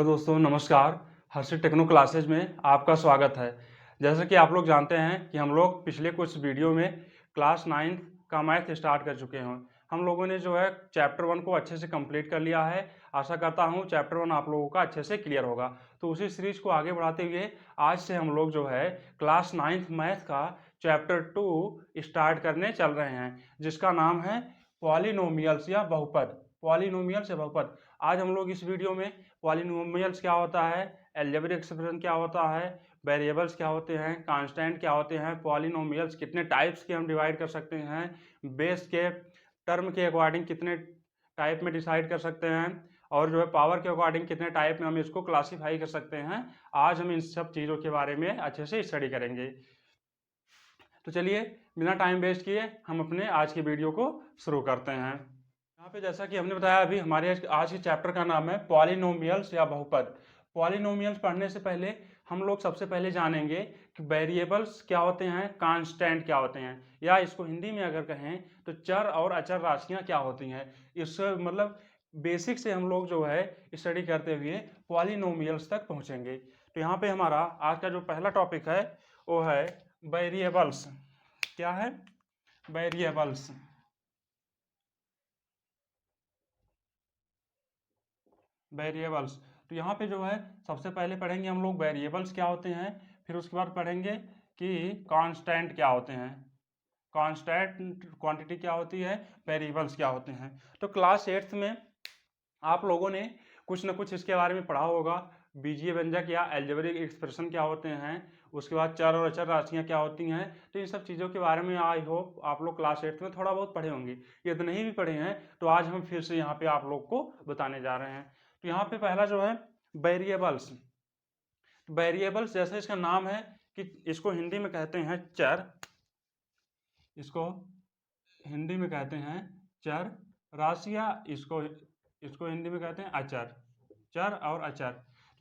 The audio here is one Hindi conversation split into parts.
दोस्तों, नमस्कार। हर्षित टेक्नो क्लासेज में आपका स्वागत है। जैसा कि आप लोग जानते हैं कि हम लोग पिछले कुछ वीडियो में क्लास 9th का मैथ स्टार्ट कर चुके हैं। हम लोगों ने जो है चैप्टर 1 को अच्छे से कंप्लीट कर लिया है। आशा करता हूं चैप्टर 1 आप लोगों का अच्छे से क्लियर होगा। तो उसी सीरीज को आगे बढ़ाते हुए आज से हम लोग जो है क्लास 9th मैथ का चैप्टर 2 स्टार्ट करने चल रहे हैं, जिसका नाम है पॉलिनोमियल्स या बहुपद। पॉलिनोमियल्स या बहुपद। आज हम लोग इस वीडियो में पॉलिनोमियल्स क्या होता है, अलजेब्रिक एक्सप्रेशन क्या होता है, वेरिएबल्स क्या होते हैं, कांस्टेंट क्या होते हैं, पॉलिनोमियल्स कितने टाइप्स के हम डिवाइड कर सकते हैं, बेस के टर्म के अकॉर्डिंग कितने टाइप में डिसाइड कर सकते हैं, और जो है पावर के अकॉर्डिंग कितने टाइप में हम इसको क्लासीफाई कर सकते हैं। आज हम इन सब चीज़ों के बारे में अच्छे से स्टडी करेंगे। तो चलिए बिना टाइम वेस्ट किए हम अपने आज की वीडियो को शुरू करते हैं। यहाँ पे जैसा कि हमने बताया अभी हमारे आज के चैप्टर का नाम है पॉलिनोमियल्स या बहुपद। पॉलिनोमियल्स पढ़ने से पहले हम लोग सबसे पहले जानेंगे कि वेरिएबल्स क्या होते हैं, कांस्टेंट क्या होते हैं, या इसको हिंदी में अगर कहें तो चर और अचर राशियां क्या होती हैं। इस मतलब बेसिक से हम लोग जो है स्टडी करते हुए पॉलिनोमियल्स तक पहुंचेंगे। तो यहाँ पे हमारा आज का जो पहला टॉपिक है वो है वेरिएबल्स। क्या है? वेरिएबल्स। वेरिएबल्स। तो यहाँ पे जो है सबसे पहले पढ़ेंगे हम लोग वेरिएबल्स क्या होते हैं, फिर उसके बाद पढ़ेंगे कि कांस्टेंट क्या होते हैं, कांस्टेंट क्वांटिटी क्या होती है, वेरिएबल्स क्या होते हैं। तो क्लास 8th में आप लोगों ने कुछ ना कुछ इसके बारे में पढ़ा होगा। बीजीय व्यंजक या अलजेब्रिक एक्सप्रेशन क्या होते हैं, उसके बाद चर और अचर राशियां क्या होती हैं। तो इन सब चीज़ों के बारे में आई होप आप लोग क्लास 8th में थोड़ा बहुत पढ़े होंगे। यदि नहीं भी पढ़े हैं तो आज हम फिर से यहाँ पे आप लोग को बताने जा रहे हैं। तो यहाँ पे पहला जो है वेरिएबल्स। वेरिएबल्स जैसे इसका नाम है कि इसको हिंदी में कहते हैं चर, इसको हिंदी में कहते हैं चर। राशियां इसको इसको हिंदी में कहते हैं अचर, चर और अचर।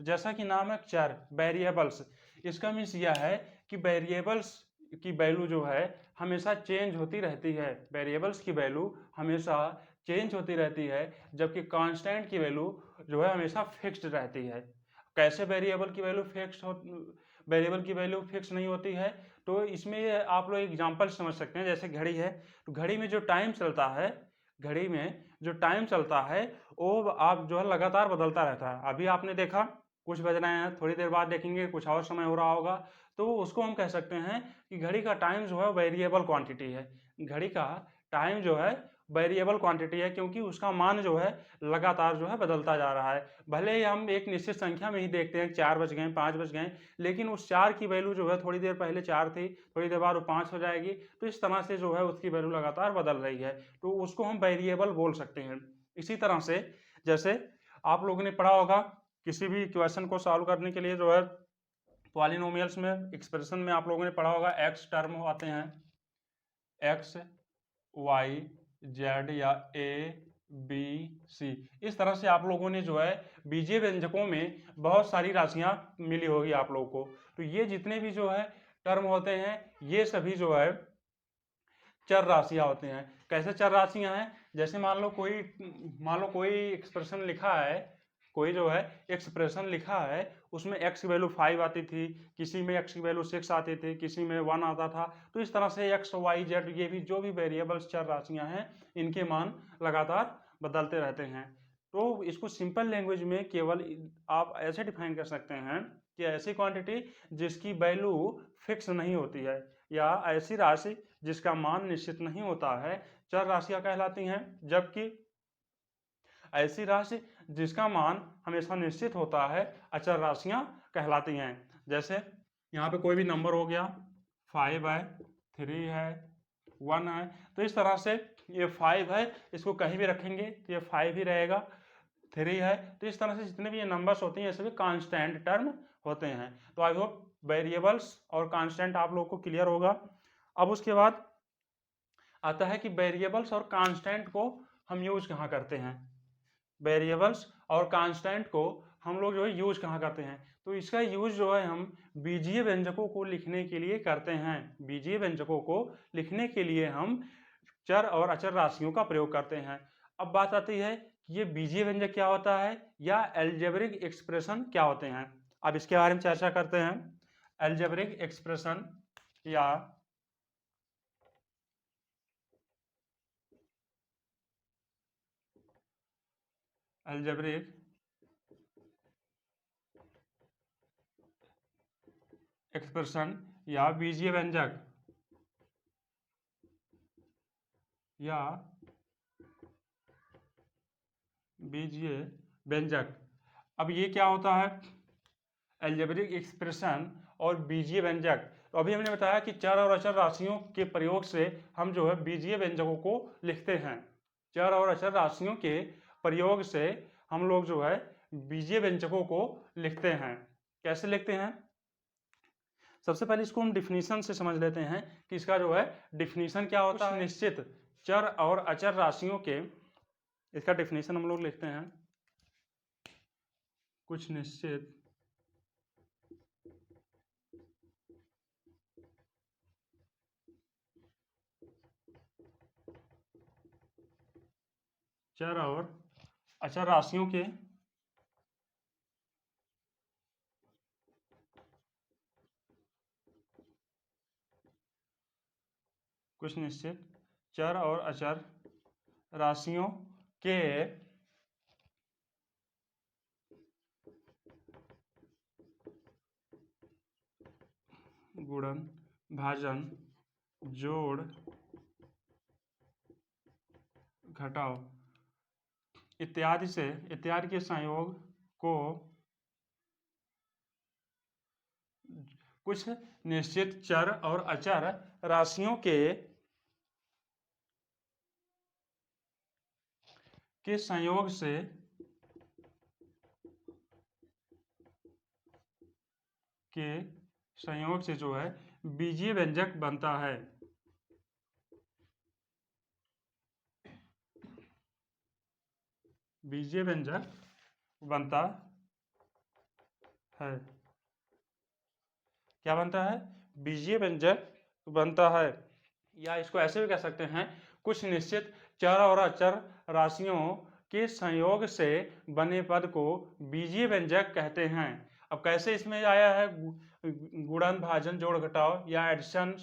तो जैसा कि नाम है चर, वेरिएबल्स, इसका मीन्स यह है कि वेरिएबल्स की वैल्यू जो है हमेशा चेंज होती रहती है। वेरिएबल्स की वैल्यू हमेशा चेंज होती रहती है, जबकि कांस्टेंट की वैल्यू जो है हमेशा फिक्स्ड रहती है। कैसे वेरिएबल की वैल्यू वेरिएबल की वैल्यू फिक्स नहीं होती है? तो इसमें आप लोग एग्जांपल समझ सकते हैं। जैसे घड़ी है, तो घड़ी में जो टाइम चलता है, घड़ी में जो टाइम चलता है वो आप जो है लगातार बदलता रहता है। अभी आपने देखा कुछ बज रहे हैं, थोड़ी देर बाद देखेंगे कुछ और समय हो रहा होगा। तो उसको हम कह सकते हैं कि घड़ी का टाइम जो है वेरिएबल क्वांटिटी है। घड़ी का टाइम जो है वेरिएबल क्वांटिटी है, क्योंकि उसका मान जो है लगातार जो है बदलता जा रहा है। भले ही हम एक निश्चित संख्या में ही देखते हैं 4 बज गए, 5 बज गए, लेकिन उस 4 की वैल्यू जो है थोड़ी देर पहले 4 थी, थोड़ी देर बाद वो 5 हो जाएगी। तो इस तरह से जो है उसकी वैल्यू लगातार बदल रही है, तो उसको हम वेरिएबल बोल सकते हैं। इसी तरह से जैसे आप लोगों ने पढ़ा होगा किसी भी क्वेश्चन को सॉल्व करने के लिए जो है पॉलिनोमियल्स में एक्सप्रेशन में आप लोगों ने पढ़ा होगा एक्स टर्म आते हैं, एक्स वाई जेड या ए बी सी। इस तरह से आप लोगों ने जो है बीजीय व्यंजकों में बहुत सारी राशियां मिली होगी आप लोगों को। तो ये जितने भी जो है टर्म होते हैं ये सभी जो है चर राशियां होते हैं। कैसे चर राशियां हैं? जैसे मान लो कोई एक्सप्रेशन लिखा है, कोई जो है एक्सप्रेशन लिखा है, उसमें x की वैल्यू 5 आती थी, किसी में x की वैल्यू 6 आती थी, किसी में 1 आता था। तो इस तरह से x y z ये भी जो भी वेरिएबल्स चर राशियां हैं इनके मान लगातार बदलते रहते हैं। तो इसको सिंपल लैंग्वेज में केवल आप ऐसे डिफाइन कर सकते हैं कि ऐसी क्वांटिटी जिसकी वैल्यू फिक्स नहीं होती है, या ऐसी राशि जिसका मान निश्चित नहीं होता है, चर राशियां कहलाती हैं। जबकि ऐसी राशि जिसका मान हमेशा निश्चित होता है, अचर राशियां कहलाती हैं। जैसे यहाँ पे कोई भी नंबर हो गया, 5 है, 3 है, 1 है। तो इस तरह से ये 5 है, इसको कहीं भी रखेंगे तो ये 5 ही रहेगा। 3 है, तो इस तरह से जितने भी ये नंबर्स होते हैं ये सभी कांस्टेंट टर्म होते हैं। तो आई होप वेरिएबल्स और कांस्टेंट आप लोगों को क्लियर होगा। अब उसके बाद आता है कि वेरिएबल्स और कांस्टेंट को हम यूज कहाँ करते हैं। वेरिएबल्स और कांस्टेंट को हम लोग जो है यूज कहाँ करते हैं? तो इसका यूज जो है हम बीजीय व्यंजकों को लिखने के लिए करते हैं। बीजीय व्यंजकों को लिखने के लिए हम चर और अचर राशियों का प्रयोग करते हैं। अब बात आती है ये बीजीय व्यंजक क्या होता है या एल्जेब्रिक एक्सप्रेशन क्या होते हैं। अब इसके बारे में चर्चा करते हैं। एल्जेब्रिक एक्सप्रेशन या एल्जेब्रिक एक्सप्रेशन या बीजीय व्यंजक या बीजीय व्यंजक। अब ये क्या होता है एल्जेब्रिक एक्सप्रेशन और बीजीय व्यंजक। तो अभी हमने बताया कि चर और अचर राशियों के प्रयोग से हम जो है बीजीय व्यंजकों को लिखते हैं। चर और अचर राशियों के प्रयोग से हम लोग जो है बीजीय व्यंजकों को लिखते हैं। कैसे लिखते हैं, सबसे पहले इसको हम डिफिनीशन से समझ लेते हैं कि इसका जो है डिफिनीशन क्या होता है। निश्चित चर और अचर राशियों के, इसका डिफिनीशन हम लोग लिखते हैं, कुछ निश्चित चर और अचर राशियों के कुछ निश्चित चर और अचर राशियों के गुणन, भाजन, जोड़, घटाव इत्यादि के संयोग को कुछ निश्चित चर और अचर राशियों के संयोग से जो है बीजीय व्यंजक बनता है। बीजीय व्यंजक बनता है। क्या बनता है, बीजीय व्यंजक बनता है। या इसको ऐसे भी कह सकते हैं, कुछ निश्चित चर और अचर राशियों के संयोग से बने पद को बीजीय व्यंजक कहते हैं। अब कैसे इसमें आया है, गुणन, भाजन, जोड़, घटाव या एडिशन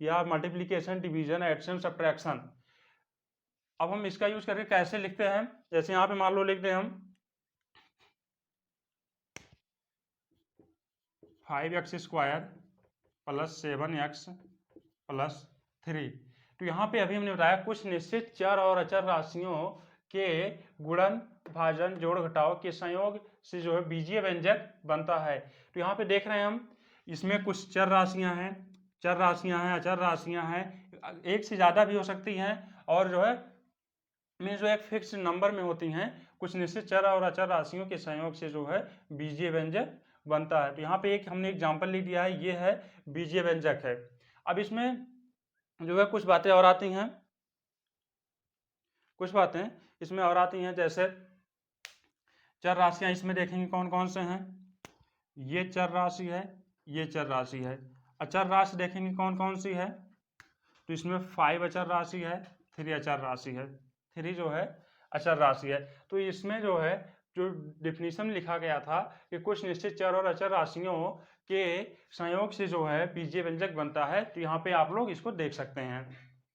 या मल्टीप्लिकेशन, डिवीजन, एडिशन, सब्ट्रैक्शन। अब हम इसका यूज करके कैसे लिखते हैं, जैसे यहाँ पे मान लो लिखते हैं हम 5x² + 7x + 3। तो यहाँ पे अभी हमने बताया कुछ निश्चित चर और अचर राशियों के गुणन, भाजन, जोड़, घटाव के संयोग से जो है बीजीय व्यंजक बनता है। तो यहाँ पे देख रहे हैं हम, इसमें कुछ चर राशियां हैं, अचर राशियां हैं, एक से ज़्यादा भी हो सकती हैं, और जो है में जो एक फिक्स नंबर में होती हैं। कुछ निश्चित चर और अचर राशियों के संयोग से जो है बीजीय व्यंजक बनता है। तो यहाँ पे एक हमने एग्जाम्पल लिख दिया है, ये है बीजीय व्यंजक है। अब इसमें जो है कुछ बातें और आती हैं, जैसे चर राशियां इसमें देखेंगे कौन कौन से हैं, ये चर राशि है, ये चर राशि है। अचर राशि देखेंगे कौन कौन सी है, तो इसमें 5 अचर राशि है, 3 अचर राशि है, 3 जो है अचर राशि है। तो इसमें जो है जो डिफिनीशन लिखा गया था कि कुछ निश्चित चर और अचर राशियों के संयोग से जो है बीजीय व्यंजक बनता है। तो यहाँ पे आप लोग इसको देख सकते हैं।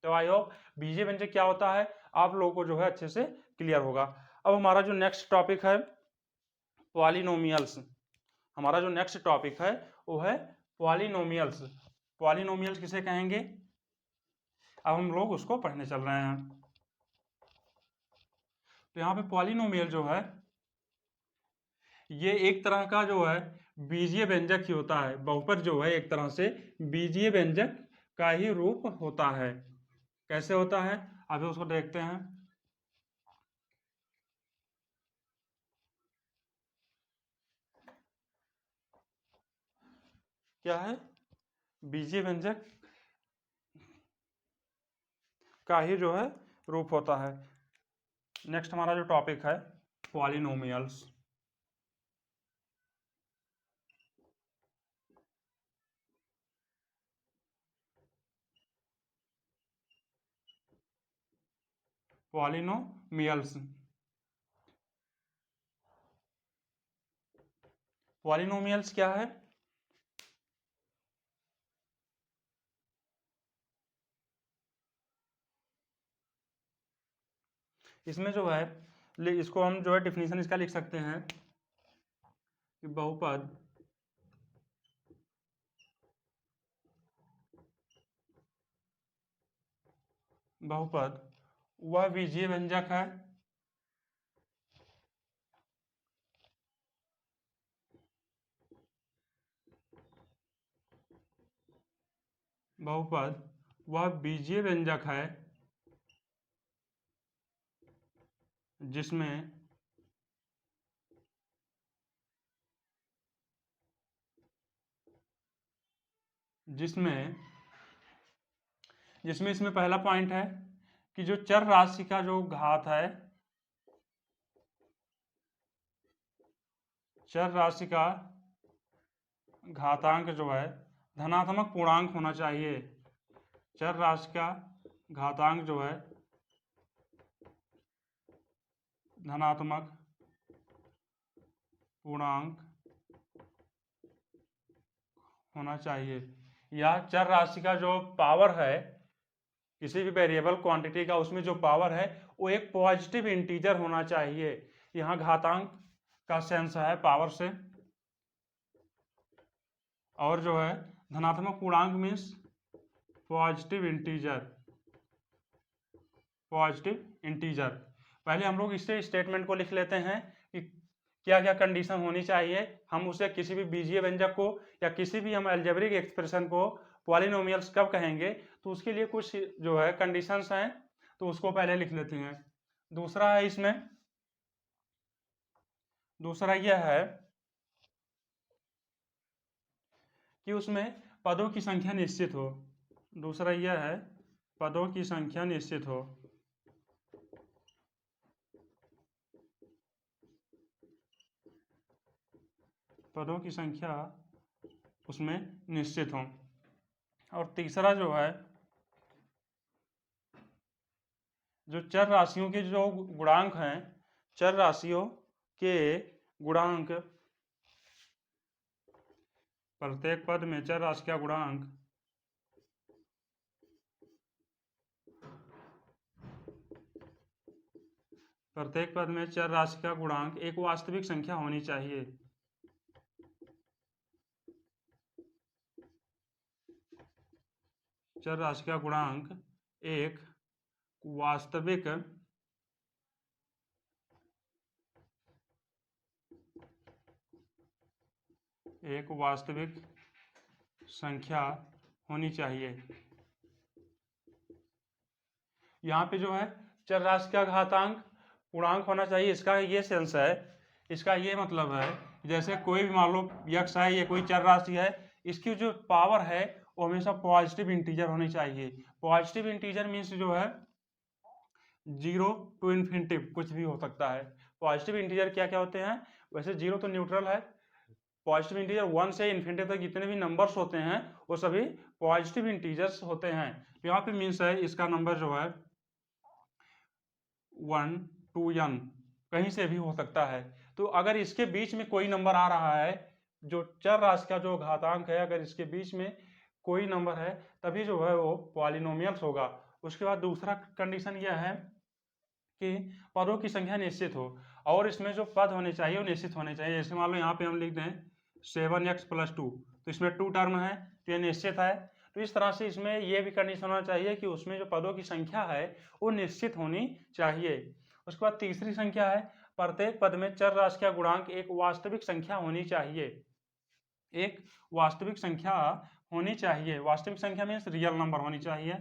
तो आई होप बीजीय व्यंजक क्या होता है आप लोगों को जो है अच्छे से क्लियर होगा। अब हमारा जो नेक्स्ट टॉपिक है पॉलिनोमियल्स, हमारा जो नेक्स्ट टॉपिक है वो है पॉलिनोमियल्स। पॉलिनोमियल्स किसे कहेंगे, अब हम लोग उसको पढ़ने चल रहे हैं। तो यहाँ पे पॉलिनोमियल जो है ये एक तरह का जो है बीजीय व्यंजक ही होता है। बहुपद जो है एक तरह से बीजीय व्यंजक का ही रूप होता है। कैसे होता है अभी उसको देखते हैं। क्या है, बीजीय व्यंजक का ही जो है रूप होता है। नेक्स्ट हमारा जो टॉपिक है पॉलिनोमियल्स। पॉलिनोमियल्स पॉलिनोमियल्स क्या है? इसमें जो है इसको हम जो है डिफिनीशन इसका लिख सकते हैं कि बहुपद वह बीजीय व्यंजक है जिसमें इसमें पहला पॉइंट है कि जो चर राशि का जो घात है, चर राशि का घातांक जो है धनात्मक पूर्णांक होना चाहिए। चर राशि का घातांक जो है धनात्मक पूर्णांक होना चाहिए, या चर राशि का जो पावर है किसी भी वेरिएबल क्वांटिटी का, उसमें जो पावर है वो एक पॉजिटिव इंटीजर होना चाहिए। यहाँ घातांक का सेंस है पावर से, और जो है धनात्मक पूर्णांक मीन्स पॉजिटिव इंटीजर। पहले हम लोग इससे स्टेटमेंट को लिख लेते हैं कि क्या क्या कंडीशन होनी चाहिए, हम उसे किसी भी बीजीय व्यंजक को या किसी भी हम अलजेब्रिक एक्सप्रेशन को पॉलिनोमियल्स कब कहेंगे, तो उसके लिए कुछ जो है कंडीशंस हैं, तो उसको पहले लिख लेते हैं। दूसरा है इसमें, दूसरा यह है कि उसमें पदों की संख्या निश्चित हो। दूसरा यह है पदों की संख्या निश्चित हो। पदों की संख्या उसमें निश्चित हो। और तीसरा जो है जो चर राशियों के जो गुणांक हैं, चर राशियों के गुणांक, प्रत्येक पद में चर राशि का गुणांक प्रत्येक पद में चर राशि का गुणांक एक वास्तविक संख्या होनी चाहिए। चर राशि का गुणांक एक वास्तविक संख्या होनी चाहिए। यहाँ पे जो है चर राशि का घातांक पूर्णांक होना चाहिए, इसका ये सेंस है, इसका ये मतलब है जैसे कोई भी मान लो यक्स है, ये कोई चर राशि है, इसकी जो पावर है वो हमेशा पॉजिटिव इंटीजर होनी चाहिए। पॉजिटिव इंटीजर मीन्स जो है 0 to इन्फिनिटी कुछ भी हो सकता है। पॉजिटिव इंटीजर क्या क्या होते हैं, वैसे 0 तो न्यूट्रल है, पॉजिटिव इंटीजर 1 से इन्फिनिटी तक जितने भी नंबर्स होते हैं वो सभी पॉजिटिव इंटीजर्स होते हैं। तो यहाँ पे मीन्स है इसका नंबर जो है 1 to n कहीं से भी हो सकता है। तो अगर इसके बीच में कोई नंबर आ रहा है, जो चर राशि का जो घातांक है, अगर इसके बीच में कोई नंबर है तभी जो है वो पॉलिनोमियल्स होगा। उसके बाद दूसरा कंडीशन यह है कि पदों की संख्या निश्चित हो, और इसमें जो पद होने चाहिए वो निश्चित होने चाहिए। जैसे मान लो यहाँ पे हम लिख दें 7x+2, तो इसमें 2 टर्म है तो ये निश्चित है। तो इस तरह से इसमें ये भी कंडीशन होना चाहिए कि उसमें जो पदों की संख्या है वो निश्चित होनी चाहिए। उसके बाद तीसरी संख्या है प्रत्येक पद में चर राशि का गुणांक एक वास्तविक संख्या होनी चाहिए। एक वास्तविक संख्या होनी चाहिए। वास्तविक संख्या मीन्स रियल नंबर होनी चाहिए।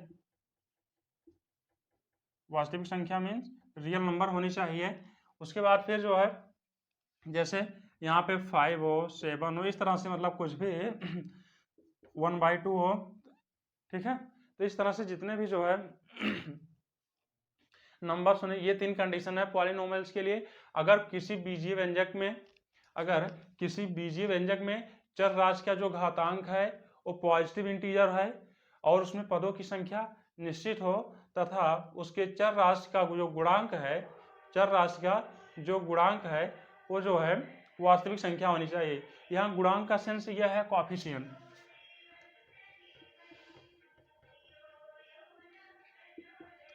वास्तविक संख्या मीन्स रियल नंबर होनी चाहिए। उसके बाद फिर जो है जैसे यहाँ पे 5 हो, 7 हो, इस तरह से मतलब कुछ भी 1/2 हो, ठीक है। तो इस तरह से जितने भी जो है नंबर सुने, ये 3 कंडीशन है पॉलिनोमियल्स के लिए। अगर किसी बीजीय व्यंजक में चर राशि का जो घातांक है वो पॉजिटिव इंटीजर है और उसमें पदों की संख्या निश्चित हो, तथा उसके चर राशि का जो गुणांक है, चर राशि का जो गुणांक है वो जो है वास्तविक संख्या होनी चाहिए। यहाँ गुणांक का सेंस यह है कोएफिशिएंट।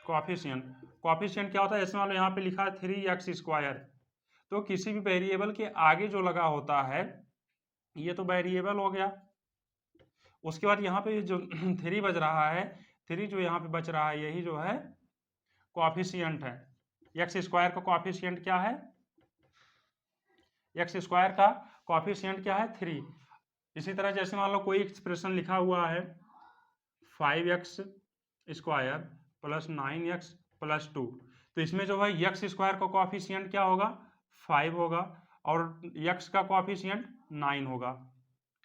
कोएफिशिएंट क्या होता है, जैसे मान लो यहाँ पे लिखा है 3x², तो किसी भी वेरिएबल के आगे जो लगा होता है ये तो वेरिएबल हो गया। उसके बाद यहाँ पे जो 3 बच रहा है, 3 जो यहाँ पे बच रहा है यही जो है कोएफिशिएंट है। x² का कोएफिशिएंट क्या है, x² का कोएफिशिएंट क्या है 3। इसी तरह जैसे मान लो कोई एक्सप्रेशन लिखा हुआ है 5x² + 9x + 2, तो इसमें जो है x² का कोएफिशिएंट क्या होगा 5 होगा और x का कोएफिशिएंट 9 होगा।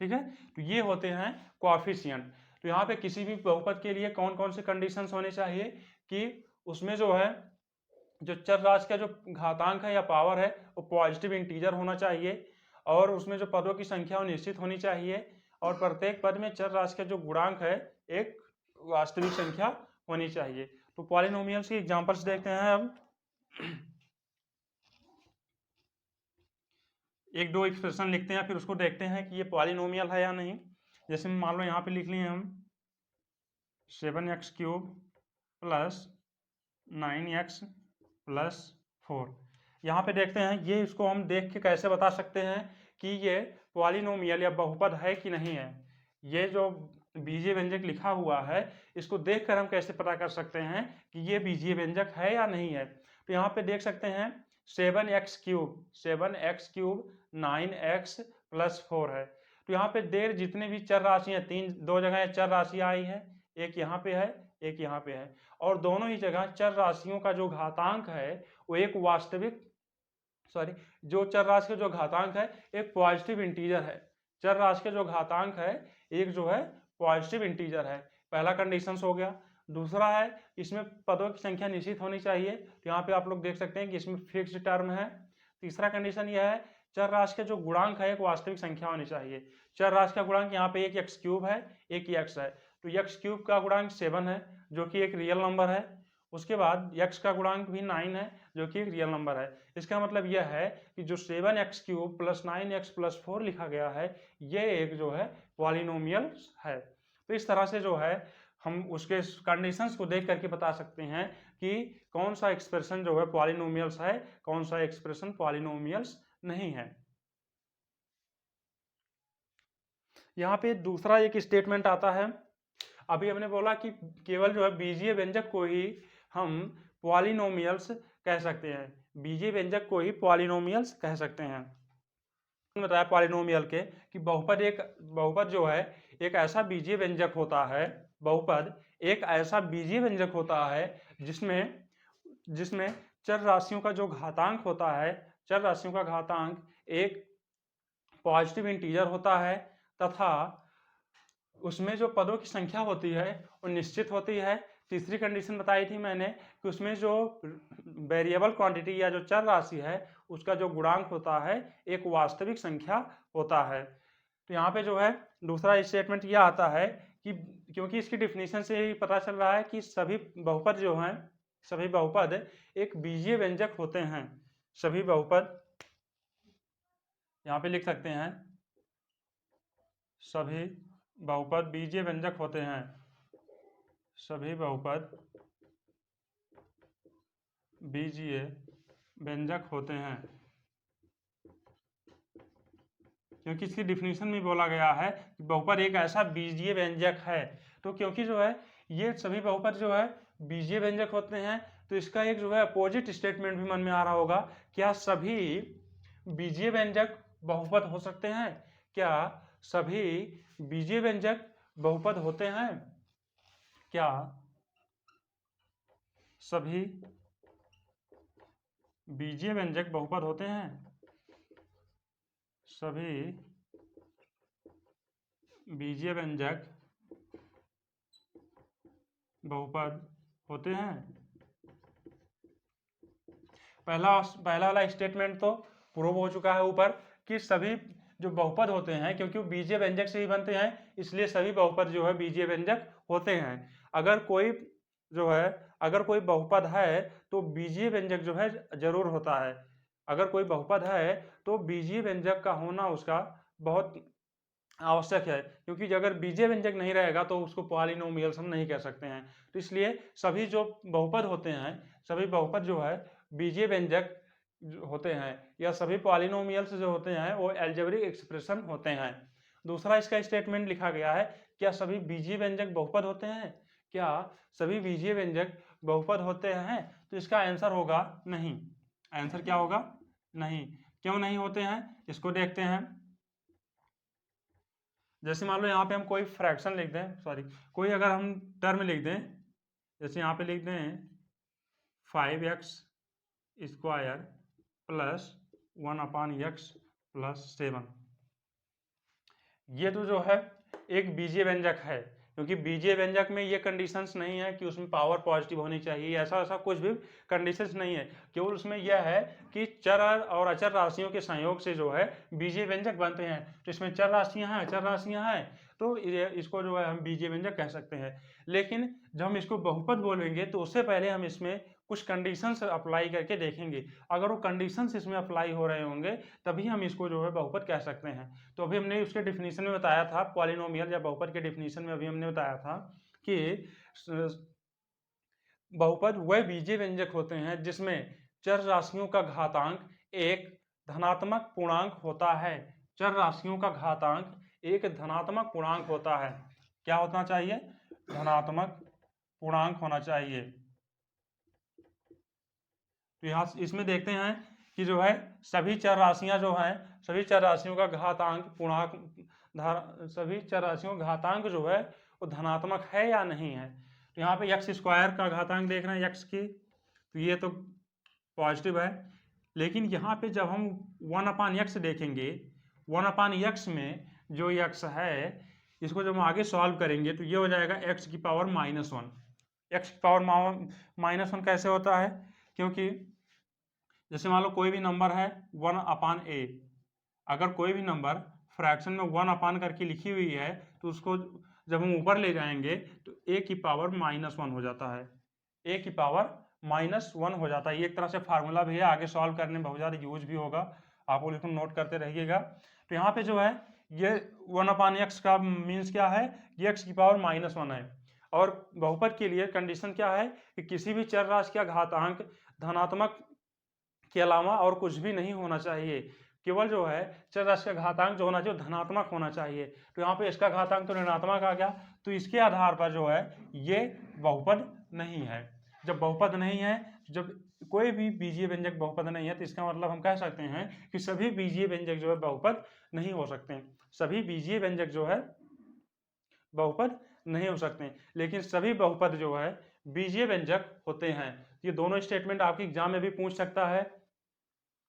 ठीक है, तो ये होते हैं कोएफिशिएंट। तो यहाँ पे किसी भी बहुपद के लिए कौन कौन से कंडीशंस होने चाहिए कि उसमें जो है जो चर राशि का जो घातांक है या पावर है वो पॉजिटिव इंटीजर होना चाहिए, और उसमें जो पदों की संख्या वो निश्चित होनी चाहिए, और प्रत्येक पद में चर राशि का जो गुणांक है एक वास्तविक संख्या होनी चाहिए। तो पॉलिनोमियल्स की एग्जांपल्स देखते हैं अब। एक दो एक्सप्रेशन लिखते हैं फिर उसको देखते हैं कि ये पॉलिनोमियल है या नहीं। जैसे मान लो यहाँ पे लिख लिए हम 7x³ + 9x + 4। यहाँ पे देखते हैं ये, इसको हम देख के कैसे बता सकते हैं कि ये पॉलिनोमियल या बहुपद है कि नहीं है। ये जो बीजीय व्यंजक लिखा हुआ है इसको देखकर हम कैसे पता कर सकते हैं कि ये बीजीय व्यंजक है या नहीं है। तो यहाँ पे देख सकते हैं 7x³ 9x + 4 है। तो यहाँ पे देर जितने भी चर राशियाँ, दो जगह चर राशि आई है, एक यहाँ पे है एक यहाँ पे है, और दोनों ही जगह चर राशियों का जो घातांक है वो एक वास्तविक जो चर राशि का जो घातांक है एक पॉजिटिव इंटीजर है। चर राशि का जो घातांक है एक जो है पॉजिटिव इंटीजर है। पहला कंडीशन हो गया। दूसरा है इसमें पदों की संख्या निश्चित होनी चाहिए, तो यहाँ पे आप लोग देख सकते हैं कि इसमें फिक्स्ड टर्म है। तीसरा कंडीशन यह है चर राशि का जो गुणांक है एक वास्तविक संख्या होनी चाहिए। चर राशि का गुणांक यहाँ पे एक x³ है एक x है, तो x³ का गुणांक 7 है जो कि एक रियल नंबर है। उसके बाद x का गुणांक भी 9 है जो कि एक रियल नंबर है। इसका मतलब यह है कि जो 7x³ + 9x + 4 लिखा गया है ये एक जो है पॉलिनोमियल है। तो इस तरह से जो है हम उसके कंडीशंस को देख करके बता सकते हैं कि कौन सा एक्सप्रेशन जो है पॉलिनोमियल्स है, कौन सा एक्सप्रेशन पॉलिनोमियल्स नहीं है। यहाँ पे दूसरा एक स्टेटमेंट आता है, अभी हमने बोला कि केवल जो है बीजीय व्यंजक को ही हम पॉलिनोमियल्स कह सकते हैं, बीजीय व्यंजक को ही पॉलिनोमियल्स कह सकते हैं। बताया पॉलिनोमियल के कि बहुपद जो है एक ऐसा बीजीय व्यंजक होता है, बहुपद एक ऐसा बीजीय व्यंजक होता है जिसमें चर राशियों का जो घातांक होता है, चर राशियों का घातांक एक पॉजिटिव इंटीजर होता है तथा उसमें जो पदों की संख्या होती है वो निश्चित होती है। तीसरी कंडीशन बताई थी मैंने कि उसमें जो वेरिएबल क्वांटिटी या जो चर राशि है उसका जो गुणांक होता है एक वास्तविक संख्या होता है। तो यहाँ पे जो है दूसरा स्टेटमेंट यह आता है कि क्योंकि इसकी डिफिनीशन से ही पता चल रहा है कि सभी बहुपद जो हैं, सभी बहुपद एक बीजीय व्यंजक होते हैं। सभी बहुपद यहाँ पे लिख सकते हैं, सभी बहुपद बीजीय व्यंजक होते हैं। सभी बहुपद बीजीय व्यंजक होते हैं, क्योंकि इसकी डिफिनीशन में बोला गया है कि बहुपद एक ऐसा बीजीय व्यंजक है। तो क्योंकि जो है ये सभी बहुपद जो है बीजीय व्यंजक होते हैं, तो इसका एक जो है अपोजिट स्टेटमेंट भी मन में आ रहा होगा, क्या सभी बीजीय व्यंजक बहुपद हो सकते हैं? क्या सभी बीजीय व्यंजक बहुपद होते हैं? क्या सभी बीजीय व्यंजक बहुपद होते हैं? सभी बीजीय व्यंजक बहुपद होते हैं। पहला वाला स्टेटमेंट तो प्रूव हो चुका है ऊपर कि सभी जो बहुपद होते हैं, क्योंकि वो बीजीय व्यंजक से ही बनते हैं इसलिए सभी बहुपद जो है बीजीय व्यंजक होते हैं। अगर कोई बहुपद है तो बीजीय व्यंजक जो है जरूर होता है। अगर कोई बहुपद है तो बीजीय व्यंजक का होना उसका बहुत आवश्यक है, क्योंकि अगर बीजीय व्यंजक नहीं रहेगा तो उसको पॉलिनोमियल्स हम नहीं कह सकते हैं। तो इसलिए सभी जो बहुपद होते हैं, सभी बहुपद जो है बीजीय व्यंजक होते हैं, या सभी पॉलिनोमियल्स जो होते हैं वो एल्जेब्रिक एक्सप्रेशन होते हैं। दूसरा इसका स्टेटमेंट लिखा गया है, क्या सभी बीजीय व्यंजक बहुपद होते हैं? क्या सभी बीजीय व्यंजक बहुपद होते हैं? तो इसका आंसर होगा नहीं। आंसर क्या होगा? नहीं। क्यों नहीं होते हैं, इसको देखते हैं। जैसे मान लो यहाँ पे हम कोई फ्रैक्शन लिख दें, सॉरी कोई अगर हम टर्म लिख दें, जैसे यहाँ पे लिख दें 5x square plus 1/x plus 7, ये तो जो है एक बीजीय व्यंजक है, क्योंकि बीजीय व्यंजक में ये कंडीशंस नहीं है कि उसमें पावर पॉजिटिव होनी चाहिए, ऐसा ऐसा कुछ भी कंडीशंस नहीं है। केवल उसमें यह है कि चर और अचर राशियों के संयोग से जो है बीजीय व्यंजक बनते हैं। तो इसमें चर राशियां हैं, अचर राशियां हैं, तो इसको जो है हम बीजीय व्यंजक कह सकते हैं। लेकिन जब हम इसको बहुपद बोलेंगे तो उससे पहले हम इसमें कुछ कंडीशंस अप्लाई करके देखेंगे। अगर वो कंडीशंस इसमें अप्लाई हो रहे होंगे तभी हम इसको जो है बहुपद कह सकते हैं। तो अभी हमने उसके डिफिनीशन में बताया था, पॉलिनोमियल या बहुपद के डिफिनीशन में अभी हमने बताया था कि बहुपद वह बीजीय व्यंजक होते हैं जिसमें चर राशियों का घातांक एक धनात्मक पूर्णांक होता है। चर राशियों का घातांक एक धनात्मक पूर्णांक होता है। क्या होना चाहिए? धनात्मक पूर्णांक होना चाहिए। तो यहाँ इसमें देखते हैं कि जो है सभी चर राशियां जो हैं, सभी चर राशियों का घातांक पूर्णांक, सभी चर राशियों का घातांक जो है वो धनात्मक है या नहीं है। तो यहाँ पे एक्स स्क्वायर का घातांक देख रहे हैं एक्स की, तो ये तो पॉजिटिव है। लेकिन यहाँ पे जब हम 1/x देखेंगे, 1/x में जो x है इसको जब हम आगे सॉल्व करेंगे तो ये हो जाएगा x की पावर -1। x की पावर -1 कैसे होता है? क्योंकि जैसे मान लो कोई भी नंबर है 1/a, अगर कोई भी नंबर फ्रैक्शन में 1 करके लिखी हुई है तो उसको जब हम ऊपर ले जाएंगे तो a की पावर -1 हो जाता है। a की पावर -1 हो जाता है। ये एक तरह से फार्मूला भी है, आगे सॉल्व करने में बहुत ज़्यादा यूज भी होगा, आप लोग इसको नोट करते रहिएगा। तो यहाँ पे जो है ये 1/x का मीन्स क्या है? ये x की पावर -1 है। और बहुपद के लिए कंडीशन क्या है कि किसी भी चर राशि का घातांक धनात्मक के अलावा और कुछ भी नहीं होना चाहिए। केवल जो है चर राशि का घातांक जो होना चाहिए धनात्मक होना चाहिए। तो यहाँ पे इसका घातांक तो ऋणात्मक आ गया, तो इसके आधार पर जो है ये बहुपद नहीं है। जब बहुपद नहीं है, जब कोई भी बीजीय व्यंजक बहुपद नहीं है, तो इसका मतलब हम कह सकते हैं कि सभी बीजीय व्यंजक जो है बहुपद नहीं हो सकते। सभी बीजीय व्यंजक जो है बहुपद नहीं हो सकते, लेकिन सभी बहुपद जो है बीजीय व्यंजक होते हैं। ये दोनों स्टेटमेंट आपके एग्जाम में भी पूछ सकता है।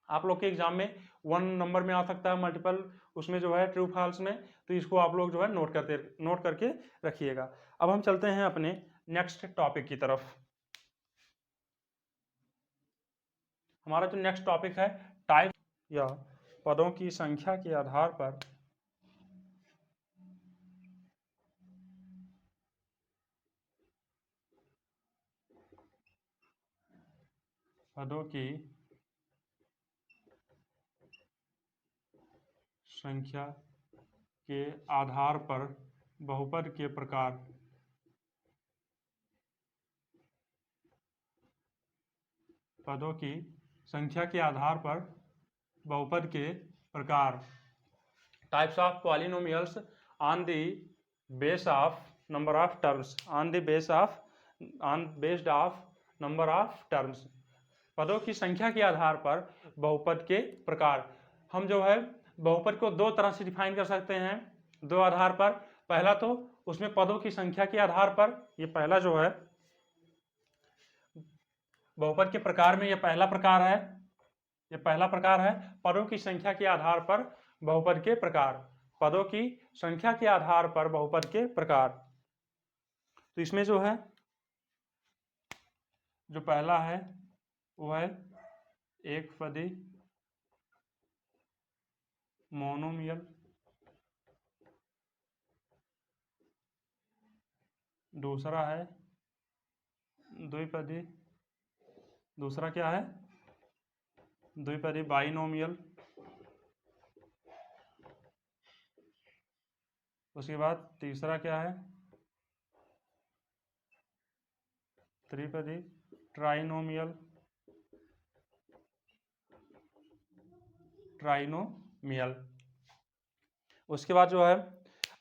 आप लोग के एग्जाम में 1 नंबर में आ सकता है, मल्टीपल उसमें जो है ट्रू फॉल्स में, तो इसको आप लोग जो है नोट करके रखिएगा। अब हम चलते हैं अपने नेक्स्ट टॉपिक की तरफ। हमारा जो नेक्स्ट टॉपिक है टाइप या पदों की संख्या के आधार पर पदों की संख्या के आधार पर बहुपद के प्रकार। पदों की संख्या के आधार पर बहुपद के प्रकार। Types of polynomials on the base of number of terms, based of number of terms. पदों की संख्या के आधार पर बहुपद के प्रकार। हम जो है बहुपद को दो तरह से डिफाइन कर सकते हैं, दो आधार पर। पहला तो उसमें पदों की संख्या के आधार पर, ये पहला जो है बहुपद के प्रकार में ये पहला प्रकार है, ये पहला प्रकार है पदों की संख्या के आधार पर बहुपद के प्रकार। पदों की संख्या के आधार पर बहुपद के प्रकार। तो इसमें जो है जो पहला है वो है एक पदी मोनोमियल, दूसरा है द्विपदी, दूसरा क्या है? द्विपदी बाइनोमियल, उसके बाद तीसरा क्या है, त्रिपदी ट्राइनोमियल, ट्राइनोमियल। उसके बाद जो है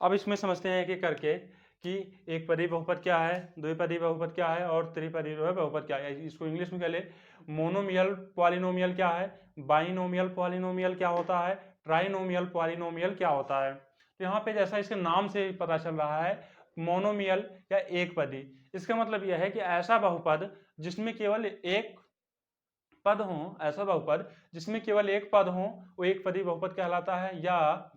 अब इसमें समझते हैं कि करके कि एक पदी बहुपद क्या है, द्विपदी बहुपद क्या है और त्रिपदी जो है बहुपद क्या है। इसको इंग्लिश में कह ले, मोनोमियल पॉलिनोमियल क्या है, बाइनोमियल पॉलिनोमियल क्या होता है, ट्राइनोमियल पॉलिनोमियल क्या होता है। तो यहाँ पे जैसा इसके नाम से पता चल रहा है मोनोमियल या एक पदी, इसका मतलब यह है कि ऐसा बहुपद जिसमें केवल एक पद हो, ऐसा बहुपद जिसमें केवल एक पद हो वो एक पदी बहुपद कहलाता है। या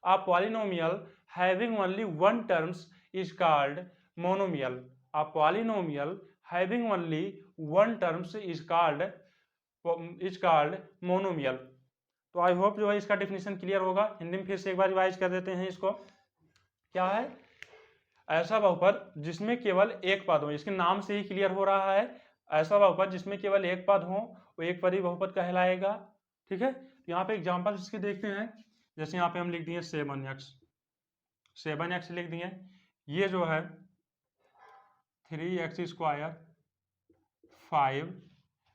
a polynomial having only one terms is called monomial, a polynomial having only one terms is called monomial। तो आई होप जो है इसका डेफिनेशन क्लियर होगा। हिंदी में फिर से एक बार रिवाइज कर देते हैं इसको। क्या है, ऐसा बहुपद जिसमें केवल एक पद हो, इसके नाम से ही क्लियर हो रहा है, ऐसा बहुपद जिसमें केवल एक पद हो वो एक पदी बहुपद कहलाएगा। ठीक है, यहाँ पे एग्जांपल इसके देखते हैं। जैसे यहाँ पे हम लिख दिए 7x लिख दिए, ये जो है 3x स्क्वायर 5,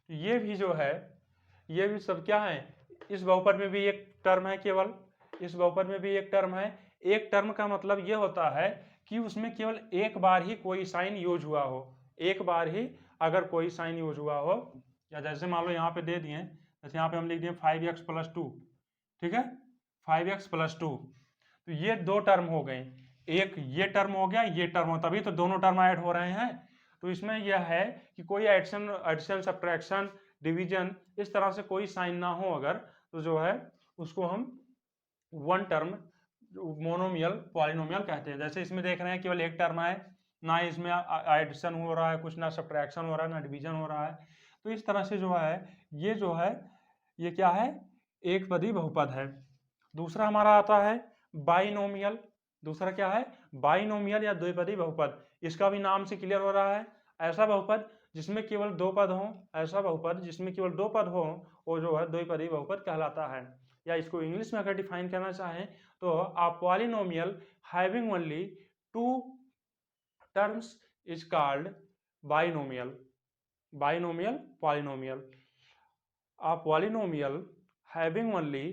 ये भी जो है ये भी सब क्या है, इस बहुपद में भी एक टर्म है, केवल इस बहुपद में भी एक टर्म है। एक टर्म का मतलब ये होता है कि उसमें केवल एक बार ही कोई साइन यूज हुआ हो, एक बार ही अगर कोई साइन यूज हुआ हो। या जैसे मान लो यहाँ पे दे दिए, जैसे यहाँ पे हम लिख दिए 5x + 2, ठीक है, 5x + 2, तो ये दो टर्म हो गए, एक ये टर्म हो गया, ये टर्म हो, तभी तो दोनों टर्म ऐड हो रहे हैं। तो इसमें यह है कि कोई एडिशन सब्ट्रैक्शन डिवीजन इस तरह से कोई साइन ना हो अगर, तो जो है उसको हम वन टर्म मोनोमियल पॉलिनोमियल कहते हैं। जैसे इसमें देख रहे हैं केवल एक टर्म है, ना इसमें एडिशन हो रहा है कुछ, ना सब्ट्रैक्शन हो रहा है, ना डिवीजन हो रहा है। तो इस तरह से जो है ये क्या है, एक पदी बहुपद है। दूसरा हमारा आता है बाइनोमियल। दूसरा क्या है, बाइनोमियल या द्विपदी बहुपद। इसका भी नाम से क्लियर हो रहा है, ऐसा बहुपद जिसमें केवल दो पद हो, ऐसा बहुपद जिसमें केवल दो पद हो वो जो है द्विपदी बहुपद कहलाता है। या इसको इंग्लिश में अगर डिफाइन करना चाहें तो a polynomial having only two terms is called binomial. Binomial polynomial, a polynomial having only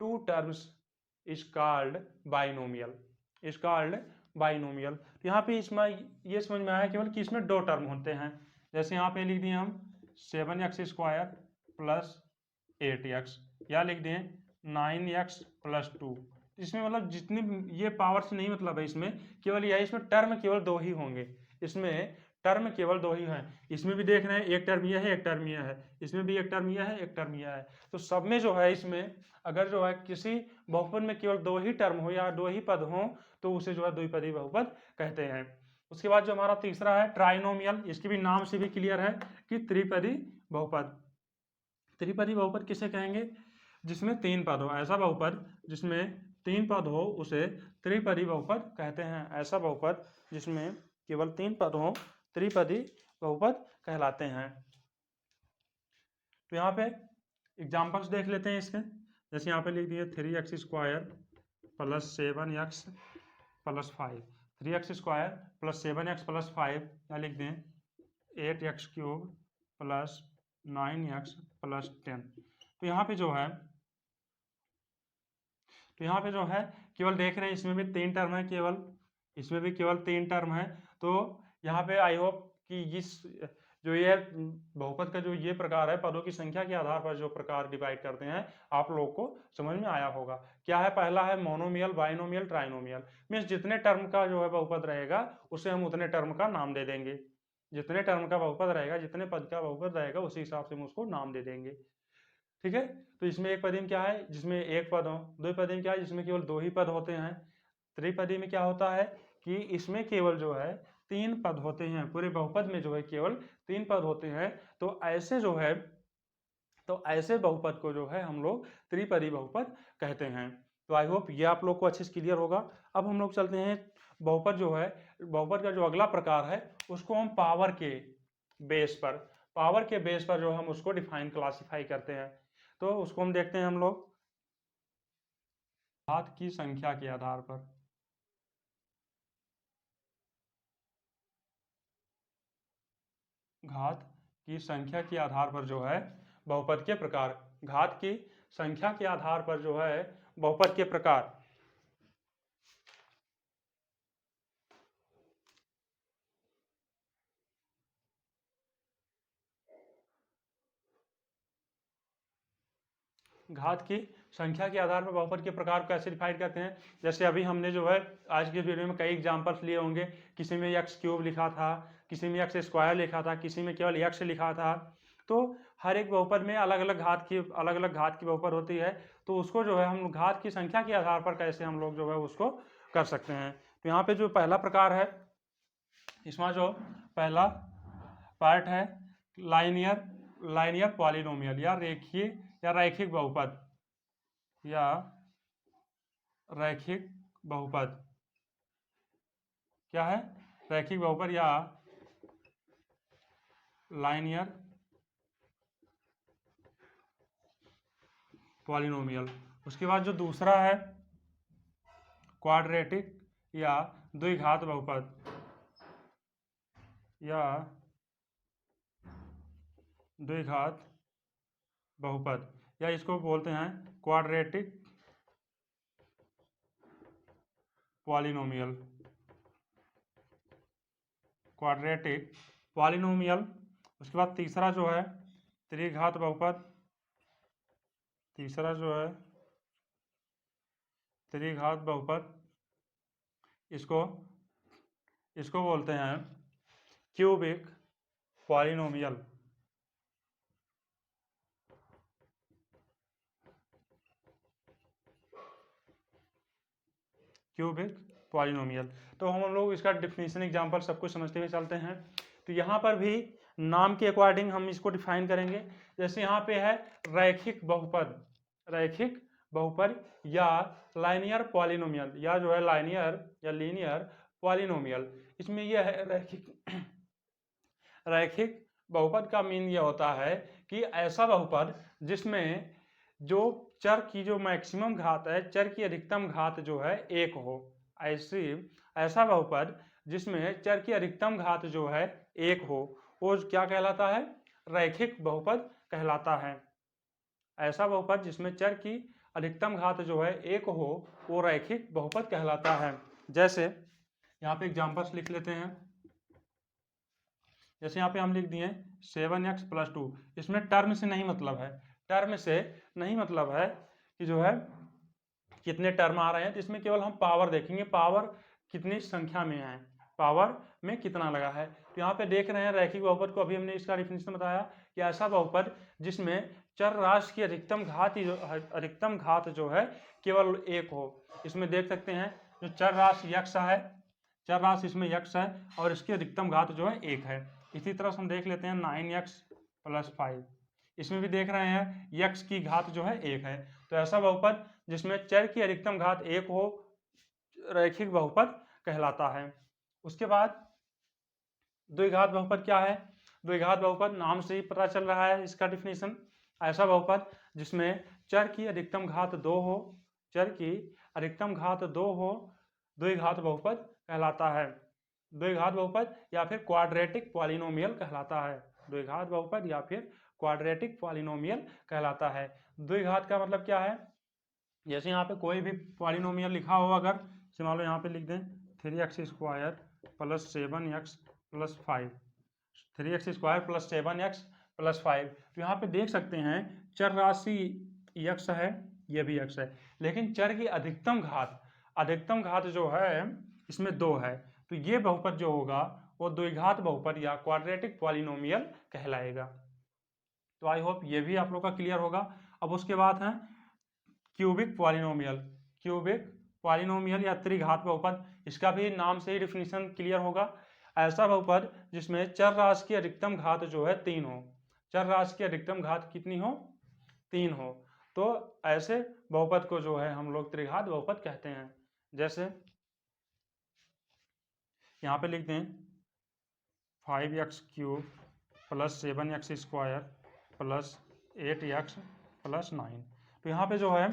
two terms is called binomial, is called binomial. तो यहाँ पे इसमें ये समझ में आया केवल कि इसमें दो टर्म होते हैं। जैसे यहाँ पे लिख दिए हम 7x स्क्वायर + 8x, या लिख दिए 9x + 2। इसमें मतलब जितनी ये पावर से नहीं मतलब है, इसमें केवल यह, इसमें टर्म केवल दो ही होंगे, इसमें टर्म केवल दो ही हैं। इसमें भी देख रहे हैं एक टर्म यह है, एक टर्म यह है, इसमें भी एक टर्म यह है, एक टर्म यह है। तो सब में जो है इसमें अगर जो है किसी बहुपद में केवल दो ही टर्म हो या दो ही पद हो तो उसे जो है द्विपदी बहुपद कहते हैं। उसके बाद जो हमारा तीसरा है ट्राइनोमियल, इसके भी नाम से भी क्लियर है कि त्रिपदी बहुपद। त्रिपदी बहुपद किसे कहेंगे, जिसमें तीन पद हो, ऐसा बहुपद जिसमें तीन पद हो उसे त्रिपदी बहुपद कहते हैं। ऐसा बहुपद जिसमें केवल तीन पद हो त्रिपदी बहुपद कहलाते हैं। तो यहाँ पे एग्जांपल्स देख लेते हैं इसके। जैसे यहाँ पे लिख दिए 3x square + 7x + 5, 3x square + 7x + 5, या लिख दें 8x³ + 9x + 10। तो यहाँ पे जो है केवल देख रहे हैं इसमें भी तीन टर्म है, केवल इसमें भी केवल तीन टर्म है। तो यहाँ पे आई होप कि इस जो ये बहुपद का जो ये प्रकार है, पदों की संख्या के आधार पर जो प्रकार डिवाइड करते हैं, आप लोग को समझ में आया होगा। क्या है, पहला है मोनोमियल, बाइनोमियल, ट्राइनोमियल। मीन्स जितने टर्म का जो है बहुपद रहेगा उसे हम उतने टर्म का नाम दे देंगे, जितने टर्म का बहुपद रहेगा, जितने पद का बहुपद रहेगा उसी हिसाब से हम उसको नाम दे देंगे। ठीक है, तो इसमें एक पदी में क्या है, जिसमें एक पद हो। द्विपदी में क्या है, जिसमें केवल दो ही पद होते हैं। त्रिपदी में क्या होता है कि इसमें केवल जो है तीन पद होते हैं, पूरे बहुपद में जो है केवल तीन पद होते हैं। तो ऐसे बहुपद को जो है हम लोग त्रिपदी बहुपद कहते हैं। तो आई होप ये आप लोग को अच्छे से क्लियर होगा। अब हम लोग चलते हैं बहुपद का जो अगला प्रकार है उसको हम पावर के बेस पर जो हम उसको डिफाइन क्लासीफाई करते हैं। तो उसको हम देखते हैं हम लोग घात की संख्या के आधार पर। घात की संख्या के आधार पर जो है बहुपद के प्रकार, घात की संख्या के आधार पर जो है बहुपद के प्रकार। घात की संख्या के आधार पर बहुपद के प्रकार को कैसे डिफाइन करते हैं, जैसे अभी हमने जो है आज के वीडियो में कई एग्जांपल्स लिए होंगे। किसी में एक्स क्यूब लिखा था, किसी में एक्स स्क्वायर लिखा था, किसी में केवल एक्स लिखा था। तो हर एक बहुपद में अलग अलग घात की बहुपद होती है। तो उसको जो है हम घात की संख्या के आधार पर कैसे हम लोग जो है उसको कर सकते हैं। तो यहाँ पे जो पहला प्रकार है, इसमें जो पहला पार्ट है लाइनियर पॉलिनोमियल या रैखिक बहुपद या रैखिक बहुपद। क्या है? रैखिक बहुपद या लाइनियर पॉलिनोमियल। उसके बाद जो दूसरा है क्वाड्रेटिक या द्विघात बहुपद या द्विघात बहुपद, या इसको बोलते हैं क्वाड्रेटिक पॉलिनोमियल। Quadratic polynomial. उसके बाद तीसरा जो है त्रिघात बहुपद। तीसरा जो है त्रिघात बहुपद, इसको बोलते हैं क्यूबिक पॉलिनोमियल। Cubic polynomial. तो हम लोग इसका डिफिनीशन एग्जांपल सब कुछ समझते हुए चलते हैं। तो यहाँ पर भी नाम के अकॉर्डिंग हम इसको डिफाइन करेंगे। जैसे यहाँ पे है रैखिक बहुपद या लाइनियर पॉलिनोमियल, या जो है लाइनियर या लीनियर पॉलिनोमियल। इसमें यह है रैखिक बहुपद का मीन यह होता है कि ऐसा बहुपद जिसमें जो चर की जो मैक्सिमम घात है, चर की अधिकतम घात जो है एक हो। ऐसा बहुपद जिसमें चर की अधिकतम घात जो है एक हो, वो क्या कहलाता है? रैखिक बहुपद कहलाता है। ऐसा बहुपद जिसमें चर की अधिकतम घात जो है एक हो, वो रैखिक बहुपद कहलाता है। जैसे यहाँ पे एग्जांपल्स लिख लेते हैं। जैसे यहाँ पे हम लिख दिए 7x + 2। इसमें टर्म से नहीं मतलब है, टर्म से नहीं मतलब है कि जो है कितने टर्म आ रहे हैं। तो इसमें केवल हम पावर देखेंगे, पावर कितनी संख्या में है, पावर में कितना लगा है। तो यहाँ पे देख रहे हैं रैखिक बहुपद को, अभी हमने इसका डिफिनीशन बताया कि ऐसा बहुपद जिसमें चर राशि की अधिकतम घात जो है केवल एक हो। इसमें देख सकते हैं जो चर राशि x है, चर राशि इसमें x है और इसकी अधिकतम घात जो है एक है। इसी तरह से हम देख लेते हैं 9x + 5। इसमें भी देख रहे हैं x की घात जो है एक है। तो ऐसा बहुपद जिसमें चर की अधिकतम घात एक हो रैखिक बहुपद कहलाता है। उसके बाद द्विघात बहुपद क्या है? द्विघात बहुपद नाम से ही पता चल रहा है इसका डिफिनीशन। ऐसा बहुपद जिसमें चर की अधिकतम घात दो हो, चर की अधिकतम घात दो हो, द्विघात बहुपद कहलाता है। द्विघात बहुपद या फिर क्वाड्रेटिक पॉलिनोमियल कहलाता है। द्विघात बहुपद या फिर क्वाड्रेटिक पॉलिनोमियल कहलाता है। द्विघात का मतलब क्या है? जैसे यहाँ पे कोई भी पॉलिनोमियल लिखा हो, अगर मान लो यहाँ पे लिख दें 3x² + 7x + 5, 3x² + 7x + 5। तो यहाँ पे देख सकते हैं चर राशि x है, ये भी x है, लेकिन चर की अधिकतम घात जो है इसमें 2 है। तो ये बहुपद जो होगा वो द्विघात बहुपद या क्वाड्रेटिक पॉलिनोमियल कहलाएगा। तो आई होप ये भी आप लोग का क्लियर होगा। अब उसके बाद है क्यूबिक पॉलिनोमियल या त्रिघात बहुपद। इसका भी नाम से ही डिफिनीशन क्लियर होगा। ऐसा बहुपद जिसमें चर राशि की अधिकतम घात जो है 3 हो। चर राशि की अधिकतम घात कितनी हो? 3 हो। तो ऐसे बहुपद को जो है हम लोग त्रिघात बहुपद कहते हैं। जैसे यहाँ पे लिखते हैं 5x³ + 7x² + 8x प्लस 9। तो यहाँ पे जो है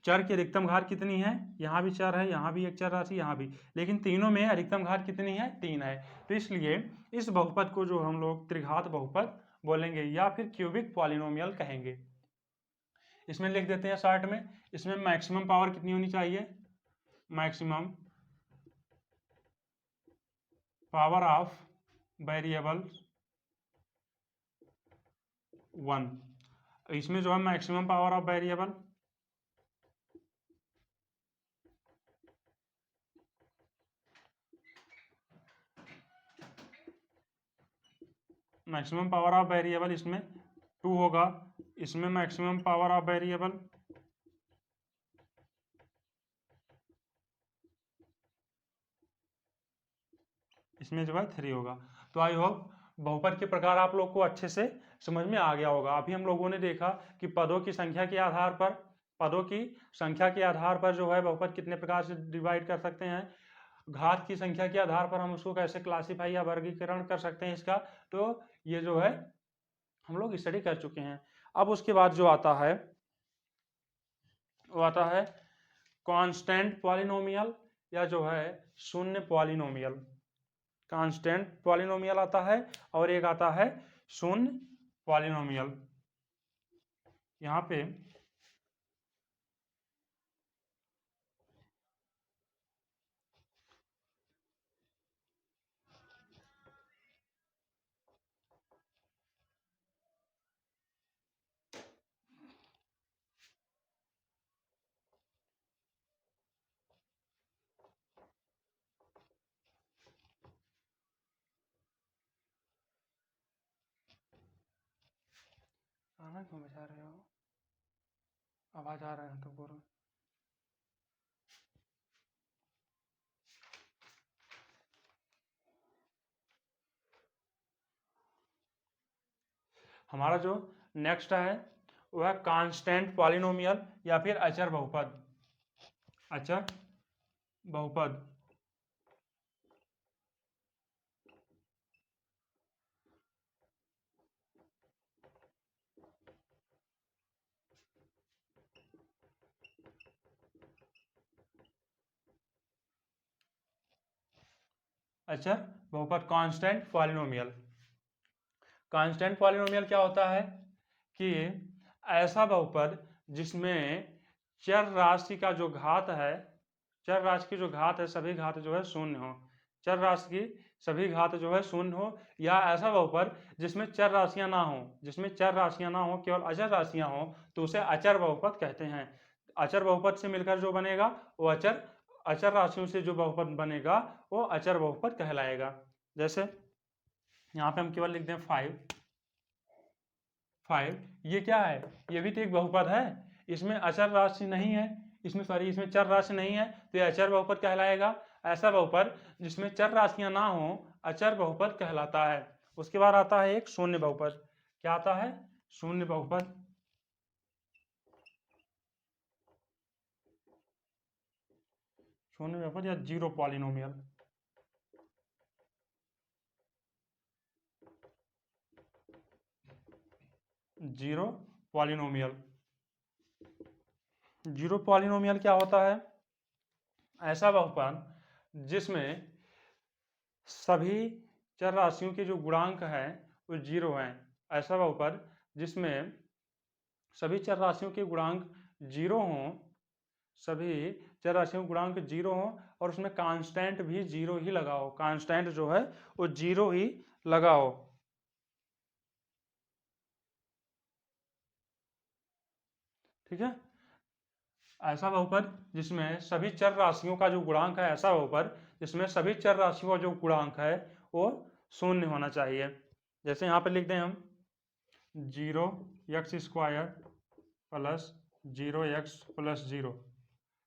चर की अधिकतम घात कितनी है, यहाँ भी चर है, यहाँ भी एक चर राशि, यहाँ भी, लेकिन तीनों में अधिकतम घात कितनी है, 3 है। तो इसलिए इस बहुपद को जो हम लोग त्रिघात बहुपद बोलेंगे या फिर क्यूबिक पॉलिनोमियल कहेंगे। इसमें लिख देते हैं शॉर्ट में, इसमें मैक्सिमम पावर कितनी होनी चाहिए, मैक्सिमम पावर ऑफ वेरिएबल 1। इसमें जो है मैक्सिमम पावर ऑफ वेरिएबल इसमें 2 होगा, इसमें मैक्सिमम पावर ऑफ वेरिएबल इसमें जो है 3 होगा। तो आई होप बहुपद के प्रकार आप लोग को अच्छे से समझ में आ गया होगा। अभी हम लोगों ने देखा कि पदों की संख्या के आधार पर जो है बहुपद कितने प्रकार से डिवाइड कर सकते हैं, घात की संख्या के आधार पर हम उसको कैसे क्लासीफाई या वर्गीकरण कर सकते हैं इसका, तो ये जो है हम लोग स्टडी कर चुके हैं। अब उसके बाद जो आता है वो आता है कांस्टेंट पॉलिनोमियल या जो है शून्य पॉलिनोमियल। कांस्टेंट पॉलिनोमियल आता है और एक आता है शून्य पॉलिनोमियल। यहाँ पे खाना क्यों बचा रहे हो, आवाज आ रहा है तो बोलो। हमारा जो नेक्स्ट है वह कांस्टेंट पॉलिनोमियल या फिर अचर बहुपद। अचर बहुपद अचर बहुपद कांस्टेंट पॉलिनोमियल। कांस्टेंट पॉलिनोमियल क्या होता है कि ऐसा बहुपद जिसमें चर राशि का जो घात है, चर राशि की जो घात है सभी घात जो है शून्य हो, चर राशि की सभी घात जो है शून्य हो, या ऐसा बहुपद जिसमें चर राशियां ना हो, केवल अचर राशियां हो, तो उसे अचर बहुपद कहते हैं। अचर बहुपद से मिलकर जो बनेगा वो अचर राशियों से जो बहुपद बनेगा वो अचर बहुपद कहलाएगा। जैसे यहाँ पे हम केवल लिख दें 5, ये क्या है, ये भी तो एक बहुपद है, इसमें अचर राशि नहीं है, इसमें चर राशि नहीं है, तो ये अचर बहुपद कहलाएगा। ऐसा बहुपद जिसमें चर राशियां ना हो अचर बहुपद कहलाता है। उसके बाद आता है एक शून्य बहुपद। क्या आता है, शून्य बहुपद। शून्य बहुपद या zero polynomial. Zero polynomial. Zero polynomial क्या होता है, ऐसा बहुपद जिसमें सभी चर राशियों के जो गुणांक हैं वो जीरो हैं। ऐसा बहुपद जिसमें सभी चर राशियों के गुणांक जीरो हों, सभी चर राशियों के गुणांक जीरो हों और उसमें कांस्टेंट भी जीरो ही लगा हो, कांस्टेंट जो है वो जीरो ही लगा हो। ठीक है, ऐसा बहुपद जिसमें सभी चर राशियों का जो गुणांक है, ऐसा बहुपद जिसमें सभी चर राशियों का जो गुणांक है वो शून्य होना चाहिए। जैसे यहाँ पे लिख दें हम 0x² प्लस 0x प्लस 0।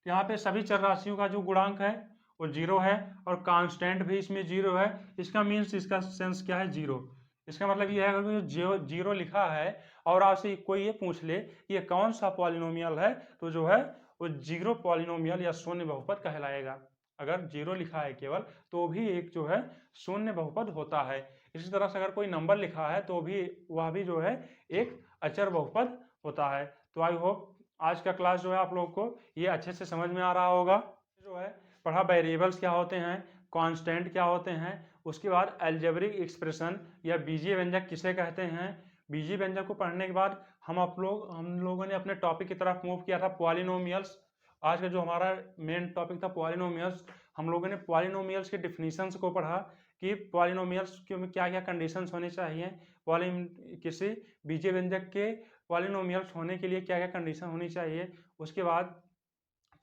यहाँ पे सभी चर राशियों का जो गुणांक है वो जीरो है और कांस्टेंट भी इसमें जीरो है। इसका मीन्स, इसका सेंस क्या है, जीरो। इसका मतलब ये है कि जो जीरो लिखा है और आपसे कोई ये पूछ ले ये कौन सा पॉलिनोमियल है, तो जो है वो जीरो पॉलिनोमियल या शून्य बहुपद कहलाएगा। अगर जीरो लिखा है केवल तो भी एक जो है शून्य बहुपद होता है। इसी तरह से अगर कोई नंबर लिखा है तो भी वह भी जो है एक अचर बहुपद होता है। तो आई होप आज का क्लास जो है आप लोगों को ये अच्छे से समझ में आ रहा होगा। जो है पढ़ा वेरिएबल्स क्या होते हैं, कांस्टेंट क्या होते हैं, उसके बाद अलजेब्रिक एक्सप्रेशन या बीजीय व्यंजक किसे कहते हैं। बीजीय व्यंजक को पढ़ने के बाद हम लोगों ने अपने टॉपिक की तरफ मूव किया था, पॉलिनोमियल्स। आज का जो हमारा मेन टॉपिक था पॉलिनोमियल्स, हम लोगों ने पॉलिनोमियल्स के डिफिनीशंस को पढ़ा कि पॉलिनोमियल्स में क्या क्या कंडीशंस होनी चाहिए, किसी बीजीय व्यंजक के पॉलिनोमियल्स होने के लिए क्या क्या कंडीशन होनी चाहिए। उसके बाद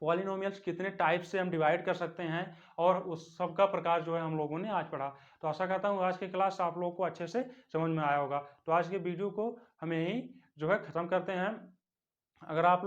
पॉलिनोमियल्स कितने टाइप से हम डिवाइड कर सकते हैं, और उस सब का प्रकार जो है हम लोगों ने आज पढ़ा। तो आशा करता हूँ आज की क्लास आप लोगों को अच्छे से समझ में आया होगा। तो आज के वीडियो को हम यहीं जो है ख़त्म करते हैं। अगर आप